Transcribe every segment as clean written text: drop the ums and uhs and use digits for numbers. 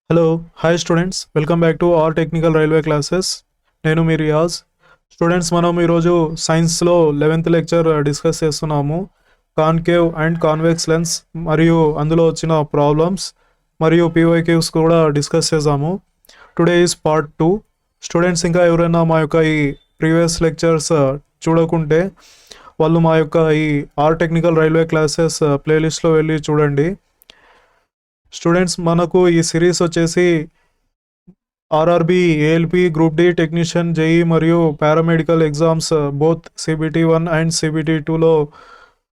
Hello hi students, welcome back to all technical Railway classes. నేను మీ Riyaz. Students, మనం ఈరోజు సైన్స్లో 11th లెక్చర్ డిస్కస్ చేస్తున్నాము. కాన్కేవ్ అండ్ కాన్వెక్స్ లెన్స్ మరియు అందులో వచ్చిన ప్రాబ్లమ్స్ మరియు పీవైక్యూస్ కూడా డిస్కస్ చేసాము. Today is part 2. స్టూడెంట్స్, ఇంకా ఎవరైనా మా యొక్క ఈ ప్రీవియస్ లెక్చర్స్ చూడకుంటే వాళ్ళు మా యొక్క ఈ ఆల్ టెక్నికల్ రైల్వే క్లాసెస్ ప్లేలిస్ట్లో వెళ్ళి చూడండి. స్టూడెంట్స్, మనకు ఈ సిరీస్ వచ్చేసి RRB, ALP, group D technician, JE మరియు paramedical exams both CBT-1 and CBT-2లో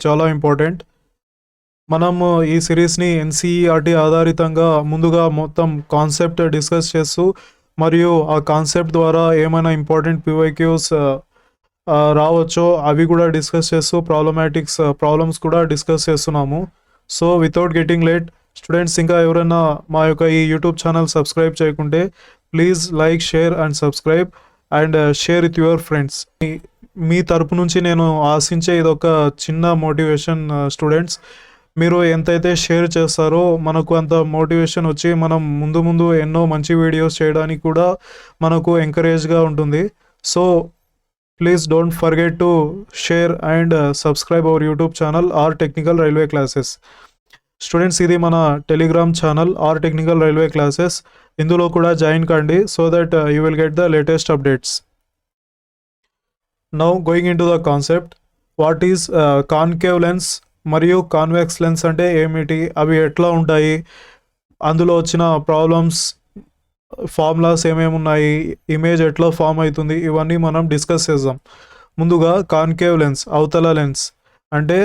చాలా ఇంపార్టెంట్. మనము ఈ సిరీస్ని ఎన్సీఈఆర్టీ ఆధారితంగా ముందుగా మొత్తం కాన్సెప్ట్ డిస్కస్ చేస్తూ మరియు ఆ కాన్సెప్ట్ ద్వారా ఏమైనా ఇంపార్టెంట్ పీవైక్యూస్ రావచ్చో అవి కూడా డిస్కస్ చేస్తూ ప్రాబ్లమ్స్ కూడా డిస్కస్ చేస్తున్నాము. So without getting late students, ఇంకా ఎవరైనా మా యొక్క ఈ యూట్యూబ్ ఛానల్ సబ్స్క్రైబ్ చేయకుంటే please like, share and subscribe and share with your friends. మీ తరపు నుంచి నేను ఆశించే ఇదొక చిన్న మోటివేషన్. స్టూడెంట్స్, మీరు ఎంతైతే షేర్ చేస్తారో మనకు అంత మోటివేషన్ వచ్చి మనం ముందు ఎన్నో మంచి వీడియోస్ చేయడానికి కూడా మనకు ఎంకరేజ్గా ఉంటుంది. So please don't forget to share and subscribe our YouTube channel R Technical Railway Classes. Students, ఇది మన Telegram channel R Technical Railway Classes. ఇందులో కూడా జాయిన్ కండి so that you will get the latest updates. Now going into the concept, what is concave lens మరియు convex lens అంటే ఏమిటి, అవి ఎట్లా ఉంటాయి, అందులో వచ్చిన ప్రాబ్లమ్స్, ఫార్ములాస్ ఏమేమి ఉన్నాయి, ఇమేజ్ ఎట్లా ఫామ్ అవుతుంది, ఇవన్నీ మనం డిస్కస్ చేద్దాం. ముందుగా కాన్కేవ్ లెన్స్, అవతల లెన్స్ అంటే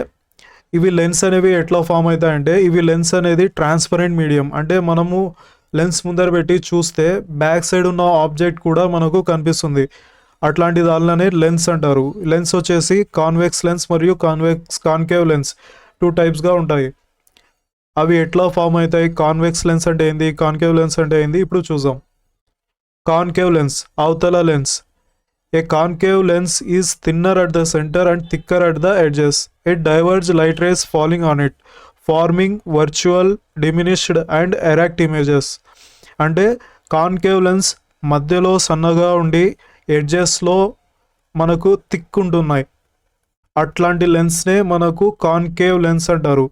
ఇవి లెన్స్ అనేవి ఎట్లా ఫామ్ అవుతాయంటే, ఇవి లెన్స్ అనేది ట్రాన్స్పరెంట్ మీడియం. అంటే మనము లెన్స్ ముందర పెట్టి చూస్తే బ్యాక్ సైడ్ ఉన్న ఆబ్జెక్ట్ కూడా మనకు కనిపిస్తుంది. అట్లాంటి దానిలోనే లెన్స్ అంటారు. లెన్స్ వచ్చేసి కాన్వెక్స్ లెన్స్ మరియు కాన్కేవ్ లెన్స్ 2 టైప్స్గా ఉంటాయి. అవి ఎట్లా ఫామ్ అవుతాయి, కాన్వెక్స్ లెన్స్ అంటే ఏంది, కాన్కేవ్ లెన్స్ అంటే ఏంది, ఇప్పుడు చూద్దాం. కాన్కేవ్ లెన్స్, అవతల lens. A concave lens is thinner at the center and thicker at the edges. It diverges light rays falling on it, forming virtual, diminished and erect images. అంటే concave lens మధ్యలో సన్నగా ఉండి ఎడ్జెస్లో మనకు thick ఉంటున్నాయి. అట్లాంటి లెన్స్నే మనకు concave lens అంటారు.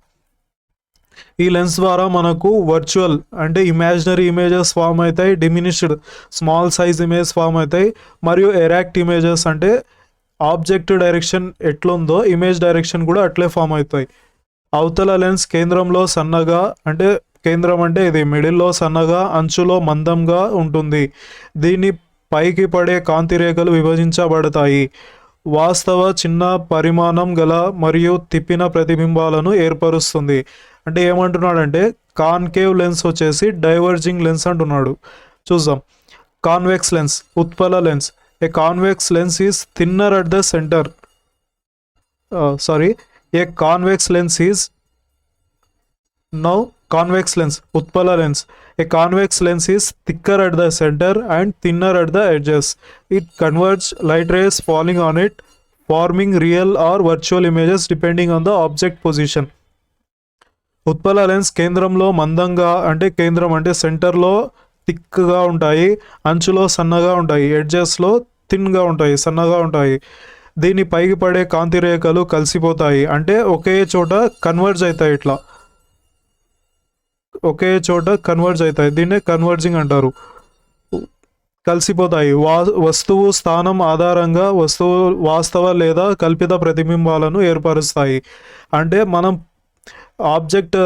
ఈ లెన్స్ ద్వారా మనకు వర్చువల్ అంటే ఇమాజినరీ ఇమేజెస్ ఫామ్ అవుతాయి, diminished small size image form అవుతాయి, మరియు ఎరాక్ట్ ఇమేజెస్ అంటే ఆబ్జెక్ట్ డైరెక్షన్ ఎట్లుందో ఇమేజ్ డైరెక్షన్ కూడా అట్లే ఫామ్ అవుతాయి. అవతల లెన్స్ కేంద్రంలో సన్నగా, అంటే కేంద్రం అంటే ఇది మిడిల్లో సన్నగా, అంచులో మందంగా ఉంటుంది. దీన్ని పైకి పడే కాంతి రేఖలు విభజించబడతాయి. వాస్తవ చిన్న పరిమాణం గల మరియు తిప్పిన ప్రతిబింబాలను ఏర్పరుస్తుంది. అంటే ఏమంటున్నాడంటే కాన్కేవ్ లెన్స్ వచ్చేసి డైవర్జింగ్ లెన్స్ అంటున్నాడు. చూద్దాం. Convex lens, Utpala lens. A convex lens is thinner at the centre. A convex lens is now convex lens, utpala lens. A convex lens is thicker at the center and thinner at the edges. It converges light rays falling on it, forming real or virtual images depending on the object position. Utpala lens కేంద్రంలో మందంగా, అంటే కేంద్రం అంటే సెంటర్లో థిక్గా ఉంటాయి, అంచులో సన్నగా ఉంటాయి, ఎడ్జెస్లో థిన్గా ఉంటాయి, సన్నగా ఉంటాయి. దీని పైకి పడే కాంతి రేఖలు కలిసిపోతాయి, అంటే ఒకే చోట కన్వర్జ్ అవుతాయి, ఇట్లా ఒకే చోట కన్వర్జ్ అవుతాయి. దీన్నే కన్వర్జింగ్ అంటారు. కలిసిపోతాయి. వస్తువు స్థానం ఆధారంగా వస్తువు వాస్తవ లేదా కల్పిత ప్రతిబింబాలను ఏర్పరుస్తాయి. అంటే మనం ఆబ్జెక్ట్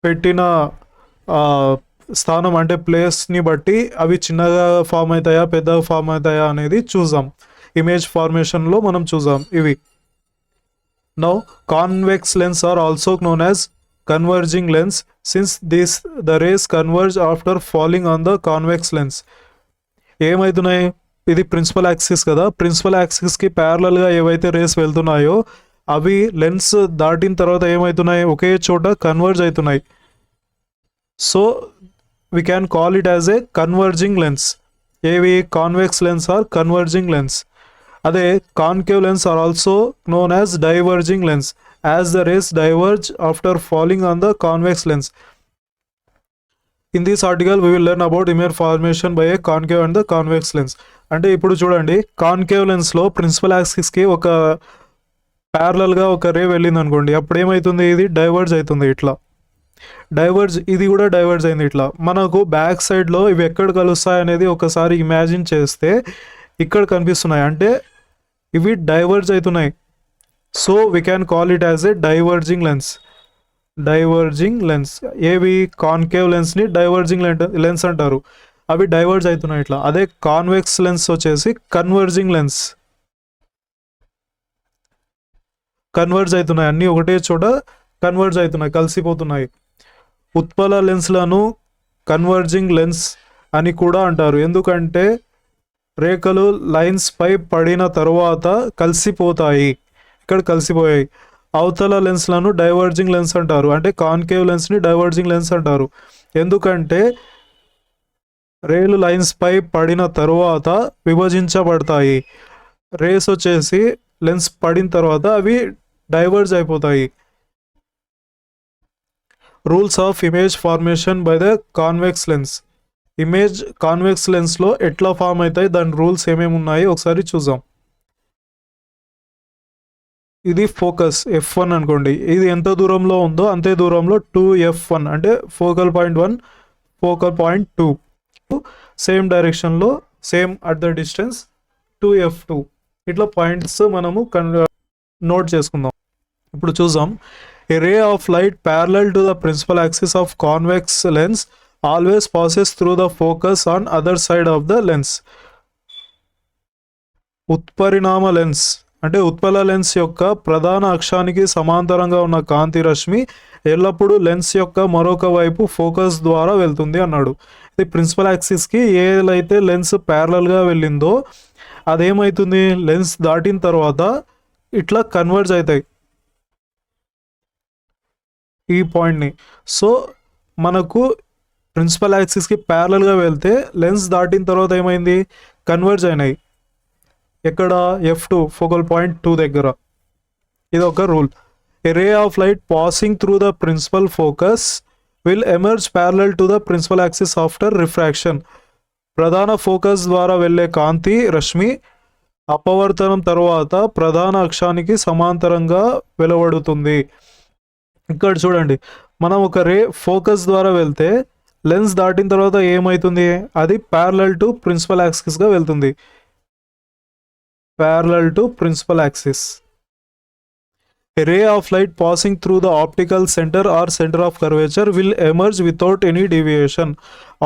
పెట్టిన స్థానం అంటే ప్లేస్ని బట్టి అవి చిన్నగా ఫామ్ అవుతాయా, పెద్దగా ఫామ్ అవుతాయా అనేది చూద్దాం. ఇమేజ్ ఫార్మేషన్లో మనం చూద్దాం ఇవి. Now convex lens are also known as converging lens since the rays converge after falling on the convex lens. ఏమవుతున్నాయి, ఇది ప్రిన్సిపల్ యాక్సిస్ కదా, ప్రిన్సిపల్ యాక్సిస్కి ప్యారలల్గా ఏవైతే రేస్ వెళ్తున్నాయో అవి లెన్స్ దాటిన తర్వాత ఏమవుతున్నాయి, ఒకే చోట కన్వర్జ్ అవుతున్నాయి. So we can call it as a converging lens. ఏవి, convex lens are converging lens. అదే concave lens are also known as diverging lens as the rays diverge after falling on the convex lens. In this article we will learn about image formation by a concave and the convex lens. అంటే ఇప్పుడు చూడండి, concave లెన్స్లో principal యాక్సిస్కి ఒక ప్యారలల్గా ఒక రే వెళ్ళింది అనుకోండి, అప్పుడు ఏమవుతుంది, ఇది డైవర్జ్ అవుతుంది ఇట్లా. ఇది కూడా డైవర్జ్ అయింది ఇట్లా. మనకు బ్యాక్ సైడ్లో ఇవి ఎక్కడ కలుస్తాయి అనేది ఒకసారి ఇమాజిన్ చేస్తే ఇక్కడ కనిపిస్తున్నాయి, అంటే ఇవి డైవర్జ్ అవుతున్నాయి. So we can call it as A diverging lens. ఏవి, కాన్కేవ్ లెన్స్ని డైవర్జింగ్ లెన్స్ అంటారు. అవి డైవర్జ్ అవుతున్నాయి ఇట్లా. అదే కాన్వెక్స్ లెన్స్ వచ్చేసి కన్వర్జింగ్ లెన్స్. కన్వర్జ్ అవుతున్నాయి, అన్నీ ఒకటే చోట కన్వర్జ్ అవుతున్నాయి, కలిసిపోతున్నాయి. ఉత్పల లెన్స్లను కన్వర్జింగ్ లెన్స్ అని కూడా అంటారు, ఎందుకంటే రేఖలు లైన్స్ పై పడిన తరువాత కలిసిపోతాయి, ఇక్కడ కలిసిపోయాయి. అవతల లెన్స్లను డైవర్జింగ్ లెన్స్ అంటారు, అంటే కాన్కేవ్ లెన్స్ని డైవర్జింగ్ లెన్స్ అంటారు, ఎందుకంటే రేలు లైన్స్ పై పడిన తరువాత విభజించబడతాయి. రేస్ వచ్చేసి లెన్స్ పడిన తర్వాత అవి డైవర్జ్ అయిపోతాయి. Rules of image formation by the convex lens. Image convex లెన్స్లో ఎట్లా ఫామ్ అవుతాయి, దాని రూల్స్ ఏమేమి ఉన్నాయి ఒకసారి చూద్దాం. ఇది ఫోకస్ F1 అనుకోండి, ఇది ఎంత దూరంలో ఉందో అంతే దూరంలో 2F1 అంటే focal point 1, focal point 2, same డైరెక్షన్లో same at the distance 2F2. ఇట్లా పాయింట్స్ మనము నోట్ చేసుకుందాం. ఇప్పుడు చూద్దాం. A ray of light parallel to the principal axis of convex lens always passes through the focus on other side of the lens. ఉత్పరిణామ lens అంటే ఉత్పల lens యొక్క ప్రధాన అక్షానికి సమాంతరంగా ఉన్న కాంతి రశ్మి ఎల్లప్పుడూ లెన్స్ యొక్క మరొక వైపు ఫోకస్ ద్వారా వెళ్తుంది అన్నాడు. ఇది ప్రిన్సిపల్ యాక్సిస్కి ఏదైతే లెన్స్ ప్యారలల్గా వెళ్ళిందో అదేమవుతుంది, లెన్స్ దాటిన తర్వాత ఇట్లా కన్వర్జ్ అవుతాయి ఈ పాయింట్ని. సో మనకు ప్రిన్సిపల్ యాక్సిస్కి ప్యారలల్గా వెళ్తే లెన్స్ దాటిన తర్వాత ఏమైంది, కన్వర్జ్ అయినాయి. ఎక్కడ, F2 ఫోకల్ పాయింట్ 2 దగ్గర. ఇది ఒక rule. A ray of light passing through the principal focus will emerge parallel to the principal axis after refraction. ప్రధాన ఫోకస్ ద్వారా వెళ్ళే కాంతి రశ్మి అపవర్తనం తర్వాత ప్రధాన అక్షానికి సమాంతరంగా వెలువడుతుంది. ఇక్కడ చూడండి, మనం ఒక రే ఫోకస్ ద్వారా వెళ్తే లెన్స్ దాటిన తర్వాత ఏమవుతుంది, అది ప్యారలల్ టు ప్రిన్సిపల్ యాక్సిస్గా వెళ్తుంది. Parallel to principal axis. A ray of light passing through the optical center or center of curvature will emerge without any deviation.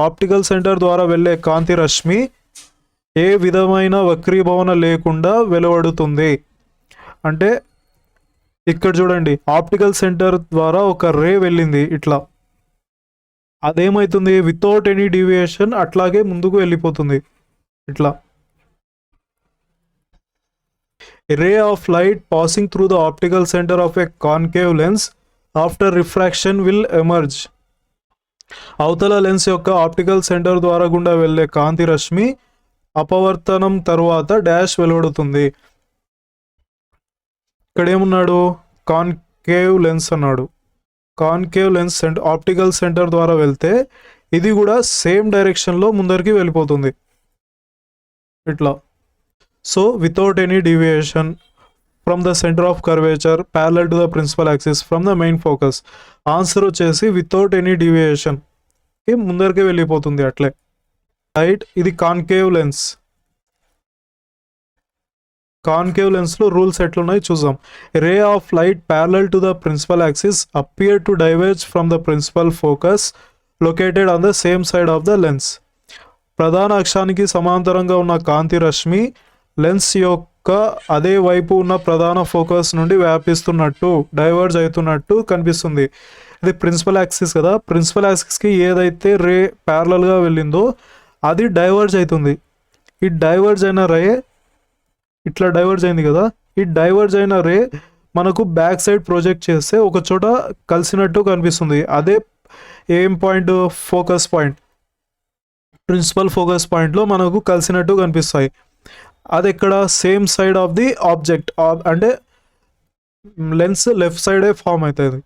Optical center ద్వారా వెళ్ళే కాంతి రశ్మి ఏ విధమైన వక్రీభవన లేకుండా వెలువడుతుంది. అంటే ఇక్కడ చూడండి, ఆప్టికల్ సెంటర్ ద్వారా ఒక రే వెళ్ళింది ఇట్లా, అదేమవుతుంది, వితౌట్ ఎనీ డీవియేషన్ అట్లాగే ముందుకు వెళ్ళిపోతుంది ఇట్లా. A ray of light passing through the optical center of a concave lens after refraction will emerge. అవతల లెన్స్ యొక్క ఆప్టికల్ సెంటర్ ద్వారా గుండా వెళ్ళే కాంతి రశ్మి అపవర్తనం తరువాత డాష్ వెలువడుతుంది. ఇక్కడ ఏమున్నాడు, కాన్కేవ్ లెన్స్ అన్నాడు. కాన్కేవ్ లెన్స్ ఆప్టికల్ సెంటర్ ద్వారా వెళ్తే ఇది కూడా సేమ్ డైరెక్షన్లో ముందరికి వెళ్ళిపోతుంది ఇట్లా. So without any deviation from the center of curvature parallel to the principal axis from the main focus. Answer వచ్చేసి వితౌట్ ఎనీ డీవియేషన్ ముందరికి వెళ్ళిపోతుంది అట్లే. రైట్, ఇది కాన్కేవ్ లెన్స్. కాన్కేవ్ లెన్స్లో రూల్స్ ఎట్లున్నాయి చూద్దాం. Ray of light parallel to the principal axis appear to diverge from the principal focus located on the same side of the lens. ప్రధాన అక్షానికి సమాంతరంగా ఉన్న కాంతి రశ్మి లెన్స్ యొక్క అదే వైపు ఉన్న ప్రధాన ఫోకస్ నుండి వ్యాపిస్తున్నట్టు, డైవర్జ్ అవుతున్నట్టు కనిపిస్తుంది. ఇది ప్రిన్సిపల్ యాక్సిస్ కదా, ప్రిన్సిపల్ యాక్సిస్కి ఏదైతే రే ప్యారలల్గా వెళ్ళిందో అది డైవర్జ్ అవుతుంది. ఈ డైవర్జ్ అయిన రే ఇట్లా డైవర్జ్ అయింది కదా, ఈ డైవర్జ్ అయిన రే మనకు బ్యాక్ సైడ్ ప్రొజెక్ట్ చేస్తే ఒక చోట కలిసినట్టు కనిపిస్తుంది. అదే ఏం point, focus point, principal focus పాయింట్లో మనకు కలిసినట్టు కనిపిస్తాయి. అది ఇక్కడ same side of the object, అంటే లెన్స్ లెఫ్ట్ సైడే ఫామ్ అవుతుంది.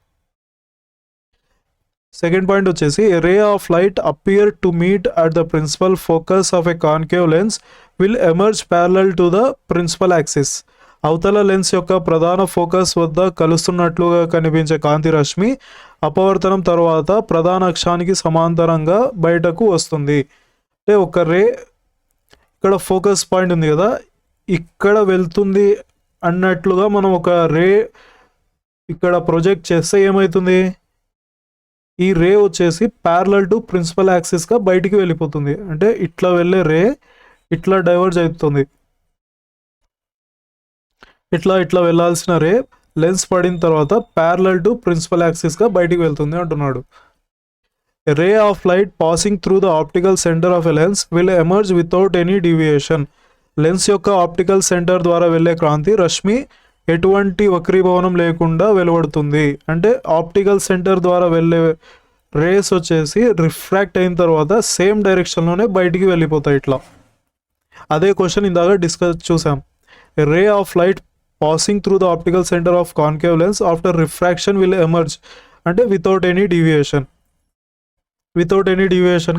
సెకండ్ పాయింట్ వచ్చేసి ray of light appear to meet at the principal focus of a concave lens will emerge parallel to the principal axis. అవతల lens యొక్క ప్రధాన focus వద్ద కలుస్తున్నట్లుగా కనిపించే కాంతి రశ్మి అపవర్తనం తర్వాత ప్రధాన అక్షానికి సమాంతరంగా బయటకు వస్తుంది. అంటే ఒక రే ఇక్కడ ఫోకస్ పాయింట్ ఉంది కదా, ఇక్కడ వెళ్తుంది అన్నట్లుగా మనం ఒక రే ఇక్కడ ప్రొజెక్ట్ చేస్తే ఏమవుతుంది, ఈ రే వచ్చేసి ప్యారలల్ టు ప్రిన్సిపల్ యాక్సిస్గా బయటికి వెళ్ళిపోతుంది. అంటే ఇట్లా వెళ్ళే రే ఇట్లా డైవర్జ్ అవుతుంది. ఇట్లా వెళ్ళాల్సిన రే లెన్స్ పడిన తర్వాత ప్యారలల్ టు ప్రిన్సిపల్ యాక్సిస్గా బయటికి వెళ్తుంది అంటున్నాడు. A ray of light passing through the optical center of a lens will emerge without any deviation. Lens యొక్క ఆప్టికల్ సెంటర్ ద్వారా వెళ్ళే కాంతి రశ్మి ఎటువంటి వక్రీభవనం లేకుండా వెలువడుతుంది. అంటే ఆప్టికల్ సెంటర్ ద్వారా వెళ్ళే రేస్ వచ్చేసి రిఫ్రాక్ట్ అయిన తర్వాత సేమ్ డైరెక్షన్లోనే బయటికి వెళ్ళిపోతాయి ఇట్లా. అదే క్వశ్చన్ ఇందాక డిస్కస్ చూసాం. Ray of light passing through the optical centre of concave lens after refraction will emerge అంటే వితౌట్ ఎనీ డీవియేషన్.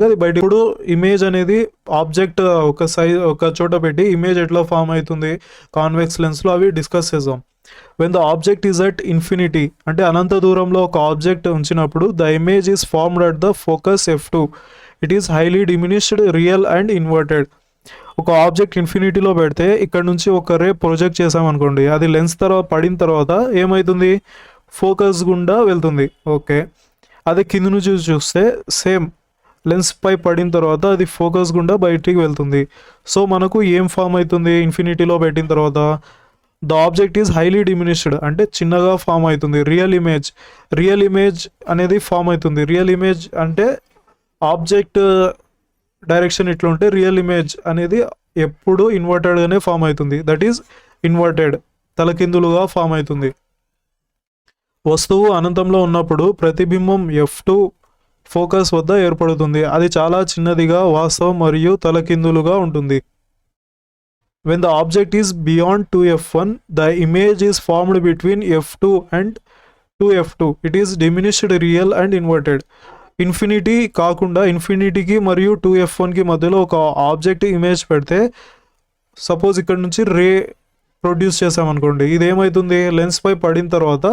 అది బయట. ఇప్పుడు ఇమేజ్ అనేది ఆబ్జెక్ట్ ఒక చోట పెట్టి ఇమేజ్ ఎట్లా ఫామ్ అవుతుంది కాన్వెక్స్ లెన్స్లో అవి డిస్కస్ చేద్దాం. When the object is at infinity అంటే అనంత దూరంలో ఒక ఆబ్జెక్ట్ ఉంచినప్పుడు the image is formed at the focus F2. It is highly diminished real and inverted. ఒక ఆబ్జెక్ట్ ఇన్ఫినిటీలో పెడితే ఇక్కడ నుంచి ఒక రే ప్రొజెక్ట్ చేసామనుకోండి, అది లెన్స్ తర్వాత పడిన తర్వాత ఏమవుతుంది, ఫోకస్ గుండా వెళ్తుంది. ఓకే, అదే కింద నుంచి చూస్తే సేమ్ లెన్స్ పై పడిన తర్వాత అది ఫోకస్ గుండా బయటికి వెళ్తుంది. సో మనకు ఏం ఫామ్ అవుతుంది ఇన్ఫినిటీలో పెట్టిన తర్వాత, the object is highly diminished అంటే చిన్నగా ఫామ్ అవుతుంది. రియల్ ఇమేజ్ అనేది ఫామ్ అవుతుంది. రియల్ ఇమేజ్ అంటే ఆబ్జెక్ట్ డైరెక్షన్ ఇట్లా ఉంటే రియల్ ఇమేజ్ అనేది ఎప్పుడు ఇన్వర్టెడ్గానే ఫామ్ అవుతుంది. దట్ ఈజ్ ఇన్వర్టెడ్, తలకిందులుగా ఫామ్ అవుతుంది. వస్తువు అనంతంలో ఉన్నప్పుడు ప్రతిబింబం F2 ఫోకస్ వద్ద ఏర్పడుతుంది. అది చాలా చిన్నదిగా వాస్తవం మరియు తలకిందులుగా ఉంటుంది. When the object is beyond 2F1 the image is formed between F2 and 2F2. It is diminished real and inverted. Infinity కాకుండా ఇన్ఫినిటీకి మరియు 2F1కి మధ్యలో ఒక ఆబ్జెక్ట్ ఇమేజ్ పెడితే సపోజ్ ఇక్కడ నుంచి రే ప్రొడ్యూస్ చేసామనుకోండి, ఇది ఏమవుతుంది లెన్స్ పై పడిన తర్వాత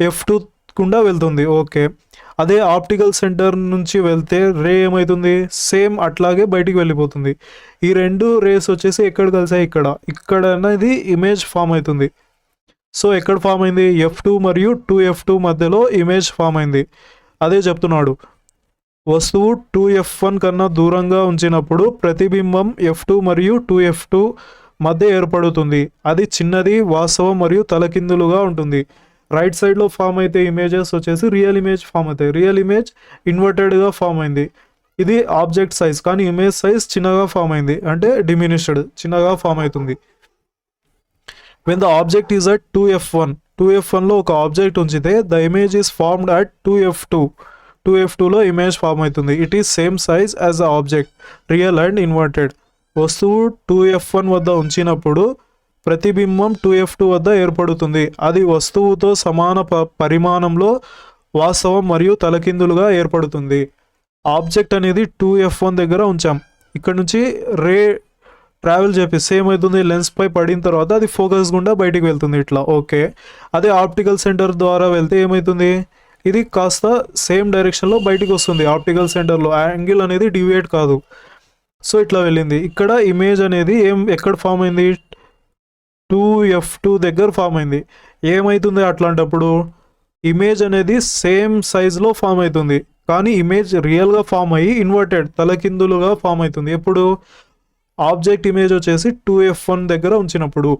F2 గుండా వెళ్తుంది. ఓకే, అదే ఆప్టికల్ సెంటర్ నుంచి వెళ్తే రే ఏమవుతుంది సేమ్ అట్లాగే బయటికి వెళ్ళిపోతుంది. ఈ రెండు రేస్ వచ్చేసి ఎక్కడ కలిసాయి, ఇక్కడ అనేది ఇమేజ్ ఫామ్ అవుతుంది. సో ఎక్కడ ఫామ్ అయింది, F2 మరియు 2F2 మధ్యలో ఇమేజ్ ఫామ్ అయింది. అదే చెప్తున్నాడు, వస్తువు 2F1 కన్నా దూరంగా ఉంచినప్పుడు ప్రతిబింబం F2 మరియు 2F2 మధ్య ఏర్పడుతుంది. అది చిన్నది, వాస్తవం మరియు తలకిందులుగా ఉంటుంది. రైట్ సైడ్లో ఫామ్ అయితే ఇమేజెస్ వచ్చేసి రియల్ ఇమేజ్ ఫామ్ అవుతాయి. రియల్ ఇమేజ్ ఇన్వర్టెడ్గా ఫామ్ అయింది. ఇది ఆబ్జెక్ట్ సైజ్, కానీ ఇమేజ్ సైజ్ చిన్నగా ఫామ్ అయింది అంటే డిమినిష్డ్, చిన్నగా ఫామ్ అవుతుంది. When the object is at 2F1లో ఒక ఆబ్జెక్ట్ ఉంచితే the image is formed at 2F2లో ఇమేజ్ ఫామ్ అవుతుంది. It is same size as the object, real and inverted. వస్తువు 2F1 వద్ద ఉంచినప్పుడు ప్రతిబింబం 2F2 వద్ద ఏర్పడుతుంది. అది వస్తువుతో సమాన పరిమాణంలో వాస్తవం మరియు తలకిందులుగా ఏర్పడుతుంది. ఆబ్జెక్ట్ అనేది 2F1 దగ్గర ఉంచాం, ఇక్కడ నుంచి రే ట్రావెల్ చేపిస్తే ఏమవుతుంది లెన్స్ పై పడిన తర్వాత అది ఫోకస్ గుండా బయటికి వెళ్తుంది ఇట్లా. ఓకే, అదే ఆప్టికల్ సెంటర్ ద్వారా వెళ్తే ఏమవుతుంది, ఇది కాస్త సేమ్ డైరెక్షన్లో బయటికి వస్తుంది. ఆప్టికల్ సెంటర్లో యాంగిల్ అనేది డివియేట్ కాదు. సో ఇట్లా వెళ్ళింది. ఇక్కడ ఇమేజ్ అనేది ఎక్కడ ఫామ్ అయింది, 2F2 దగ్గర ఫామ్ అయింది. ఏమవుతుంది అట్లాంటప్పుడు, ఇమేజ్ అనేది సేమ్ సైజ్లో ఫామ్ అవుతుంది, కానీ ఇమేజ్ రియల్గా ఫామ్ అయ్యి ఇన్వర్టెడ్, తలకిందులుగా ఫామ్ అవుతుంది. ఎప్పుడు ఆబ్జెక్ట్ ఇమేజ్ వచ్చేసి 2F1 దగ్గర ఉంచినప్పుడు.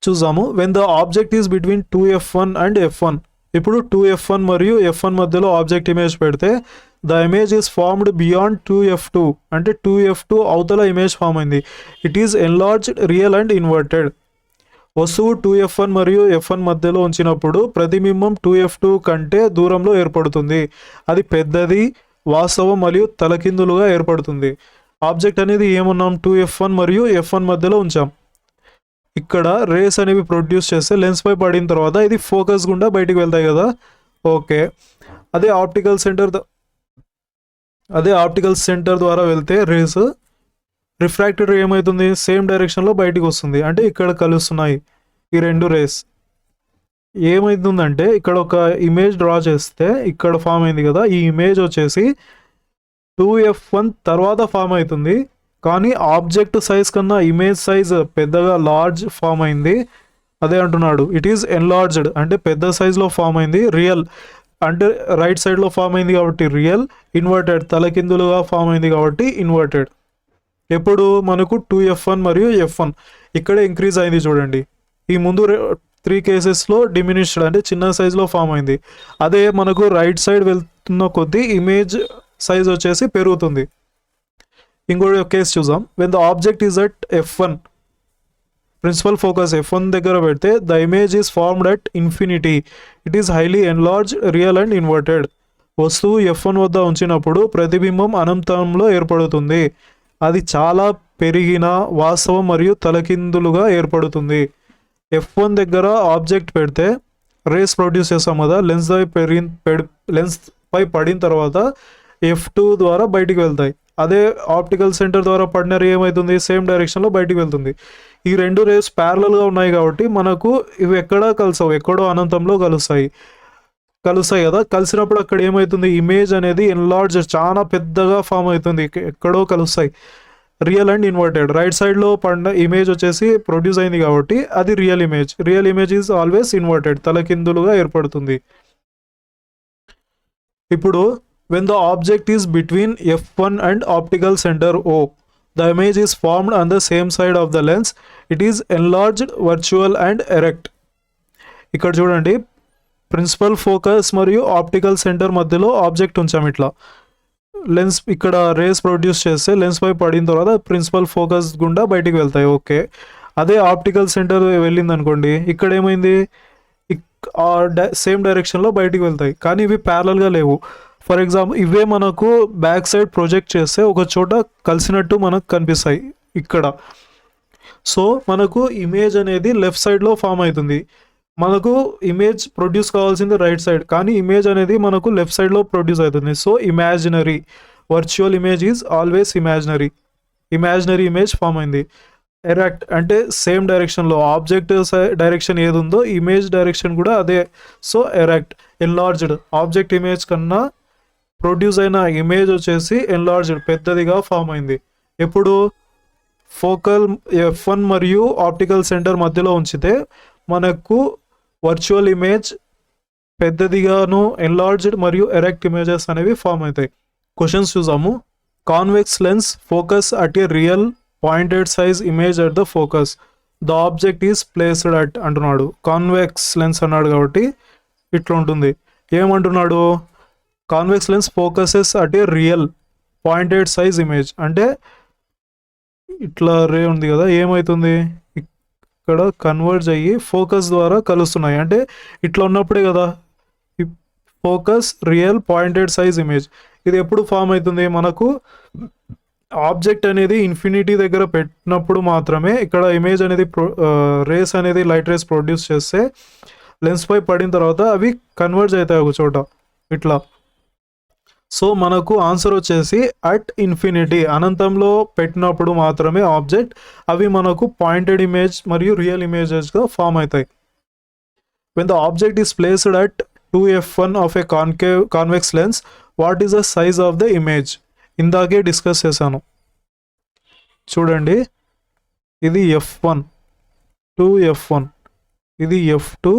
చూసాము, when the object is between 2F1 and F1. ఇప్పుడు 2F1 మరియు F1 మధ్యలో ఆబ్జెక్ట్ ఇమేజ్ పెడితే the image is formed beyond 2F2 అంటే 2F2 అవతల ఇమేజ్ ఫామ్ అయింది. It is enlarged, real and inverted. వస్తువు 2F1 మరియు F1 మధ్యలో ఉంచినప్పుడు ప్రతిబింబం 2F2 కంటే దూరంలో ఏర్పడుతుంది. అది పెద్దది, వాస్తవం మరియు తలకిందులుగా ఏర్పడుతుంది. ఆబ్జెక్ట్ అనేది ఏమున్నాం 2F1 మరియు F1 మధ్యలో ఉంచాం. ఇక్కడ రేస్ అనేవి ప్రొడ్యూస్ చేస్తే లెన్స్ పై పడిన తర్వాత ఇది ఫోకస్ గుండా బయటికి వెళ్తాయి కదా. ఓకే, అదే ఆప్టికల్ సెంటర్ ద్వారా వెళ్తే రేస్ రిఫ్రాక్టెడ్ రే ఏమవుతుంది, సేమ్ డైరెక్షన్లో బయటికి వస్తుంది. అంటే ఇక్కడ కలుస్తున్నాయి ఈ రెండు రేస్. ఏమవుతుందంటే ఇక్కడ ఒక ఇమేజ్ డ్రా చేస్తే ఇక్కడ ఫామ్ అయింది కదా, ఈ ఇమేజ్ వచ్చేసి 2f1 తర్వాత ఫామ్ అవుతుంది. కానీ ఆబ్జెక్ట్ సైజ్ కన్నా ఇమేజ్ సైజ్ పెద్దగా లార్జ్ ఫామ్ అయింది. అదే అంటున్నాడు, ఇట్ ఈస్ ఎన్లార్జ్డ్ అంటే పెద్ద సైజ్లో ఫామ్ అయింది. రియల్ అంటే రైట్ సైడ్లో ఫామ్ అయింది కాబట్టి రియల్, ఇన్వర్టెడ్ తలకిందులుగా ఫామ్ అయింది కాబట్టి ఇన్వర్టెడ్. ఎప్పుడు మనకు 2f1 మరియు f1 ఇక్కడే ఇంక్రీజ్ అయింది చూడండి. ఈ ముందు 3 కేసెస్లో డిమినిష్డ్ అంటే చిన్న సైజులో ఫామ్ అయింది. అదే మనకు రైట్ సైడ్ వెళ్తున్న కొద్దీ ఇమేజ్ సైజ్ వచ్చేసి పెరుగుతుంది. ఇంకోటి కేసు చూద్దాం. When the object is at f1 principal focus f1 దగ్గర పెడితే the image is formed at infinity, it is highly enlarge, real and inverted. వస్తువు f1 వద్ద ఉంచినప్పుడు ప్రతిబింబం అనంతంలో ఏర్పడుతుంది. అది చాలా పెరిగిన వాస్తవం మరియు తలకిందులుగా ఏర్పడుతుంది. f1 దగ్గర ఆబ్జెక్ట్ పెడితే రేస్ ప్రొడ్యూస్ చేస్తాం కదా, లెన్స్ పై పడిన తర్వాత f2 ద్వారా బయటికి వెళ్తాయి. అదే ఆప్టికల్ సెంటర్ ద్వారా పడిన రే ఏమవుతుంది, సేమ్ డైరెక్షన్లో బయటికి వెళ్తుంది. ఈ రెండు రేస్ ప్యారలల్గా ఉన్నాయి కాబట్టి మనకు ఇవి ఎక్కడా కలుసావు, ఎక్కడో అనంతంలో కలుస్తాయి కదా. కలిసినప్పుడు అక్కడ ఏమవుతుంది, ఇమేజ్ అనేది ఎన్లార్జ్ చాలా పెద్దగా ఫామ్ అవుతుంది, ఎక్కడో కలుస్తాయి. రియల్ అండ్ ఇన్వర్టెడ్ రైట్ సైడ్లో పడిన ఇమేజ్ వచ్చేసి ప్రొడ్యూస్ అయింది కాబట్టి అది real image is always inverted, తలకిందులుగా ఏర్పడుతుంది. ఇప్పుడు when the object is between f1 and optical centre O, the image is formed on the same side of the lens, it is enlarged, virtual and erect. ఇక్కడ చూడండి, principal focus మరియు optical centre మధ్యలో object ఉంచాం. ఇట్లా lens ఇక్కడ race produce చేస్తే lens పై పడిన తర్వాత ప్రిన్సిపల్ ఫోకస్ గుండా బయటికి వెళ్తాయి. ఓకే, అదే ఆప్టికల్ సెంటర్ వెళ్ళింది అనుకోండి, ఇక్కడ ఏమైంది, సేమ్ డైరెక్షన్లో బయటికి వెళ్తాయి. కానీ ఇవి ప్యారలల్గా లేవు. ఫర్ ఎగ్జాంపుల్ ఇవే మనకు బ్యాక్ సైడ్ ప్రొజెక్ట్ చేస్తే ఒక చోట కలిసినట్టు మనకు కనిపిస్తాయి ఇక్కడ. సో మనకు ఇమేజ్ అనేది లెఫ్ట్ సైడ్లో ఫామ్ అవుతుంది. మనకు ఇమేజ్ ప్రొడ్యూస్ కావాల్సింది రైట్ సైడ్, కానీ ఇమేజ్ అనేది మనకు లెఫ్ట్ సైడ్లో ప్రొడ్యూస్ అవుతుంది. So imaginary, virtual image is always imaginary image form అయింది. ఎరెక్ట్ అంటే సేమ్ డైరెక్షన్లో ఆబ్జెక్ట్ డైరెక్షన్ ఏది ఉందో ఇమేజ్ డైరెక్షన్ కూడా అదే. So erect, enlarged object image కన్నా ప్రొడ్యూస్ అయిన ఇమేజ్ వచ్చేసి ఎన్లార్జ్డ్ పెద్దదిగా ఫామ్ అయింది. ఎప్పుడు ఫోకల్ f1 మరియు ఆప్టికల్ సెంటర్ మధ్యలో ఉంచితే మనకు వర్చువల్ ఇమేజ్ పెద్దదిగాను, ఎన్లార్జ్డ్ మరియు ఎరెక్ట్ ఇమేజెస్ అనేవి ఫామ్ అవుతాయి. క్వశ్చన్స్ చూసాము. Convex lens focus at a real pointed size image at the focus, the object is placed at అంటున్నాడు. కాన్వెక్స్ లెన్స్ అన్నాడు కాబట్టి ఇట్లా ఉంటుంది. ఏమంటున్నాడు, convex lens focuses at a real pointed size image అంటే ఇట్లా రే ఉంది కదా, ఏమవుతుంది ఇక్కడ కన్వర్జ్ అయ్యి ఫోకస్ ద్వారా కలుస్తున్నాయి. అంటే ఇట్లా ఉన్నప్పుడే కదా focus real pointed size image. ఇది ఎప్పుడు ఫామ్ అవుతుంది, మనకు ఆబ్జెక్ట్ అనేది ఇన్ఫినిటీ దగ్గర పెట్టినప్పుడు మాత్రమే ఇక్కడ ఇమేజ్ అనేది రేస్ అనేది లైట్ రేస్ ప్రొడ్యూస్ చేస్తే లెన్స్ పై పడిన తర్వాత అవి కన్వర్జ్ అవుతాయి ఒక చోట ఇట్లా. సో మనకు ఆన్సర్ వచ్చేసి అట్ ఇన్ఫినిటీ, అనంతంలో పెట్టినప్పుడు మాత్రమే ఆబ్జెక్ట్ అవి మనకు పాయింటెడ్ ఇమేజ్ మరియు రియల్ ఇమేజెస్గా ఫామ్ అవుతాయి. When the object is placed at 2f1 of A convex lens, what is the size of the image? ఇందాకే డిస్కస్ చేశాను చూడండి. ఇది f1, 2f1, ఇది f2,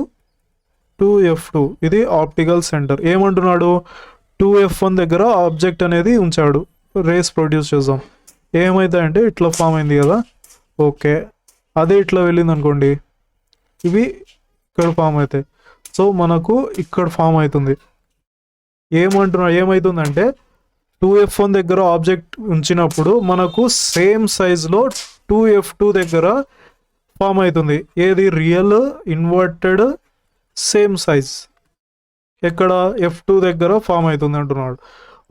2f2, ఇది ఆప్టికల్ సెంటర్. ఏమంటున్నాడు, 2f1 దగ్గర ఆబ్జెక్ట్ అనేది ఉంచాడు, రేస్ ప్రొడ్యూస్ చేద్దాం. ఏమవుతాయంటే ఇట్లా ఫామ్ అయింది కదా. ఓకే, అదే ఇట్లా వెళ్ళింది అనుకోండి, ఇవి ఇక్కడ ఫామ్ అవుతాయి. సో మనకు ఇక్కడ ఫామ్ అవుతుంది. ఏమవుతుందంటే 2f1 దగ్గర ఆబ్జెక్ట్ ఉంచినప్పుడు మనకు సేమ్ సైజ్లో 2f2 దగ్గర ఫామ్ అవుతుంది. ఏది, రియల్, ఇన్వర్టెడ్, సేమ్ సైజ్ ఎక్కడ f2 దగ్గర ఫామ్ అవుతుంది అంటున్నాడు.